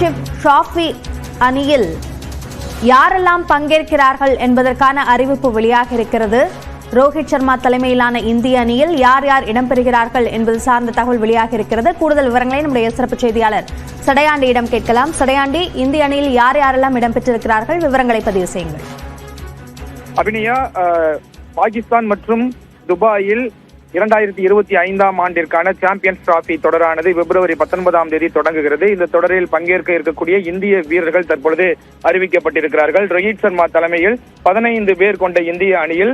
Championship trophy அணியில் யாரெல்லாம் பங்கேற்கிறார்கள் என்பதற்கான அறிவிப்பு வெளியாக இருக்கிறது. ரோஹித் சர்மா தலைமையிலான இந்திய அணியில் யார் யார் இடம்பெறுகிறார்கள் என்பது சார்ந்த தகவல் வெளியாக இருக்கிறது. கூடுதல் விவரங்களை நம்முடைய சிறப்பு செய்தியாளர் சடையாண்டியிடம் கேட்கலாம். சடையாண்டி, இந்திய அணியில் யார் யாரெல்லாம் இடம்பெற்றிருக்கிறார்கள், விவரங்களை பதிவு செய்யுங்கள். அபிநயா, பாகிஸ்தான் மற்றும் துபாயில் 2025ஆம் ஆண்டிற்கான சாம்பியன்ஸ் டிராபி தொடரானது பிப்ரவரி 19ஆம் தேதி தொடங்குகிறது. இந்த தொடரில் பங்கேற்க இருக்கக்கூடிய இந்திய வீரர்கள் தற்பொழுது அறிவிக்கப்பட்டிருக்கிறார்கள். ரோஹித் சர்மா தலைமையில் 15 பேர் கொண்ட இந்திய அணியில்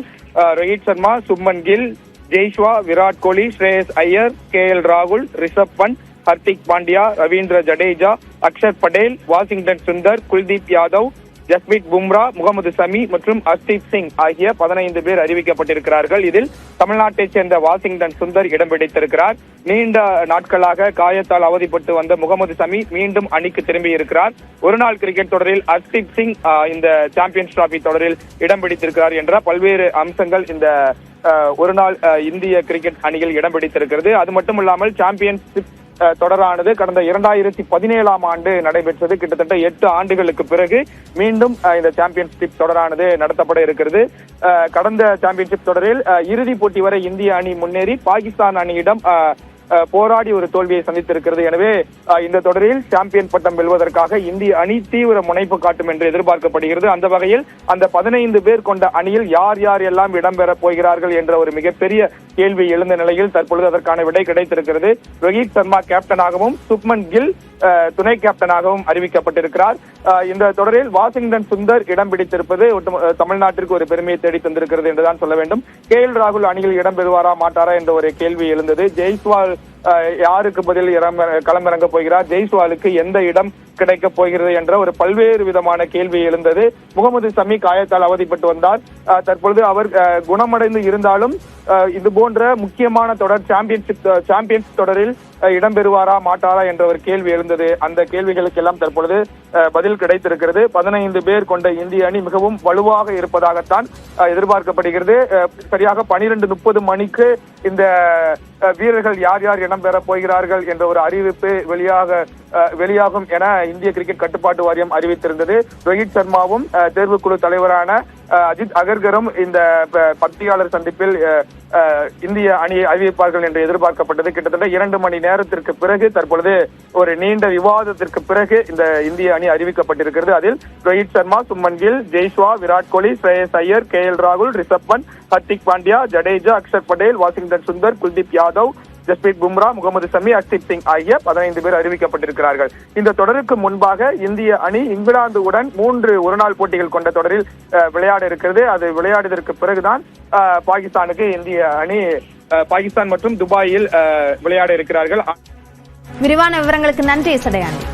ரோஹித் சர்மா, சுப்மன் கில், ஜெய்ஸ்வா, விராட் கோலி, ஸ்ரேயஸ் ஐயர், KL ராகுல், ரிஷப் பண்ட், ஹர்திக் பாண்டியா, ரவீந்திர ஜடேஜா, அக்ஷர் படேல், வாஷிங்டன் சுந்தர், குல்தீப் யாதவ், ஜஸ்பிரீத் பும்ரா, முகமது சமி மற்றும் ஹர்தீப் சிங் ஆகிய 15 பேர் அறிவிக்கப்பட்டிருக்கிறார்கள். இதில் தமிழ்நாட்டைச் சேர்ந்த வாஷிங்டன் சுந்தர் இடம் பிடித்திருக்கிறார். நீண்ட நாட்களாக காயத்தால் அவதிப்பட்டு வந்த முகமது சமி மீண்டும் அணிக்கு திரும்பி இருக்கிறார். ஒருநாள் கிரிக்கெட் தொடரில் ஹர்தீப் சிங் இந்த சாம்பியன்ஸ் டிராபி தொடரில் இடம் பிடித்திருக்கிறார் என்ற பல்வேறு அம்சங்கள் இந்த ஒருநாள் இந்திய கிரிக்கெட் அணியில் இடம் பிடித்திருக்கிறது. அது மட்டுமில்லாமல் சாம்பியன்ஷிப் தொடரானது கடந்த 2017ஆம் ஆண்டு நடைபெற்றது. கிட்டத்தட்ட 8 ஆண்டுகளுக்கு பிறகு மீண்டும் இந்த சாம்பியன்ஷிப் தொடரானது நடத்தப்பட இருக்கிறது. கடந்த சாம்பியன்ஷிப் தொடரில் இறுதிப் போட்டி வரை இந்திய அணி முன்னேறி பாகிஸ்தான் அணியிடம் போராடி ஒரு தோல்வியை சந்தித்திருக்கிறது. எனவே இந்த தொடரில் சாம்பியன் பட்டம் வெல்வதற்காக இந்திய அணி தீவிர முனைப்பு காட்டும் என்று எதிர்பார்க்கப்படுகிறது. அந்த வகையில் அந்த 15 பேர் கொண்ட அணியில் யார் யார் எல்லாம் இடம்பெறப் போகிறார்கள் என்ற ஒரு மிகப்பெரிய கேள்வி எழுந்த நிலையில் தற்பொழுது அதற்கான விடை கிடைத்திருக்கிறது. ரோஹித் சர்மா கேப்டனாகவும் சுப்மன் கில் துணை கேப்டனாகவும் அறிவிக்கப்பட்டிருக்கிறார். இந்த தொடரில் வாஷிங்டன் சுந்தர் இடம் பிடித்திருப்பது தமிழ்நாட்டிற்கு ஒரு பெருமையை தேடி தந்திருக்கிறது என்றுதான் சொல்ல வேண்டும். KL ராகுல் அணியில் இடம்பெறுவாரா மாட்டாரா என்ற ஒரு கேள்வி எழுந்தது. ஜெய்ஸ்வால் யாருக்கு பதில் களமிறங்க போகிறார், ஜெய்ஸ்வாலுக்கு எந்த இடம் கிடைக்கப் போகிறது என்ற ஒரு பல்வேறு விதமான கேள்வி எழுந்தது. முகமது சமி காயத்தால் அவதிப்பட்டு வந்தார். தற்பொழுது அவர் குணமடைந்து இருந்தாலும் இது போன்ற முக்கியமான தொடர் சாம்பியன்ஸ் தொடரில் இடம்பெறுவாரா மாட்டாரா என்ற ஒரு கேள்வி எழுந்தது. அந்த கேள்விகளுக்கு எல்லாம் தற்பொழுது பதில் கிடைத்திருக்கிறது. 15 பேர் கொண்ட இந்திய அணி மிகவும் வலுவாக இருப்பதாகத்தான் எதிர்பார்க்கப்படுகிறது. சரியாக 12:30 மணிக்கு இந்த வீரர்கள் யார் யார் இடம்பெறப் போகிறார்கள் என்ற ஒரு அறிவிப்பு வெளியாகும் என இந்திய கிரிக்கெட் கட்டுப்பாட்டு வாரியம் அறிவித்திருந்தது. ரோஹித் சர்மாவும் தேர்வுக்குழு தலைவரான அஜித் அகர்கரும் இந்த பத்திரிகையாளர் சந்திப்பில் இந்திய அணியை அறிவிப்பார்கள் என்று எதிர்பார்க்கப்பட்டது. கிட்டத்தட்ட 2 மணி நேரத்திற்கு பிறகு தற்பொழுது ஒரு நீண்ட விவாதத்திற்கு பிறகு இந்த இந்திய அணி அறிவிக்கப்பட்டிருக்கிறது. அதில் ரோஹித் சர்மா, சுப்மன் கில், ஜெய்ஸ்வா, விராட் கோலி, ஸ்ரேயஸ் ஐயர், KL ராகுல், ரிஷப் பண்ட், ஹர்திக் பாண்டியா, ஜடேஜா, அக்ஷர் படேல், வாஷிங்டன் சுந்தர், குல்தீப் யாதவ், ஜஸ்பிரீத் பும்ரா, முகமது சமி, ஹர்தீப் சிங் ஆகிய 15 பேர் அறிவிக்கப்பட்டிருக்கிறார்கள். இந்த தொடருக்கு முன்பாக இந்திய அணி இங்கிலாந்துடன் 3 ஒருநாள் போட்டிகள் கொண்ட தொடரில் விளையாட இருக்கிறது. அது விளையாடுவதற்கு பிறகுதான் பாகிஸ்தானுக்கு இந்திய அணி பாகிஸ்தான் மற்றும் துபாயில் விளையாட இருக்கிறார்கள். விரிவான விவரங்களுக்கு நன்றி சடையாண்டி.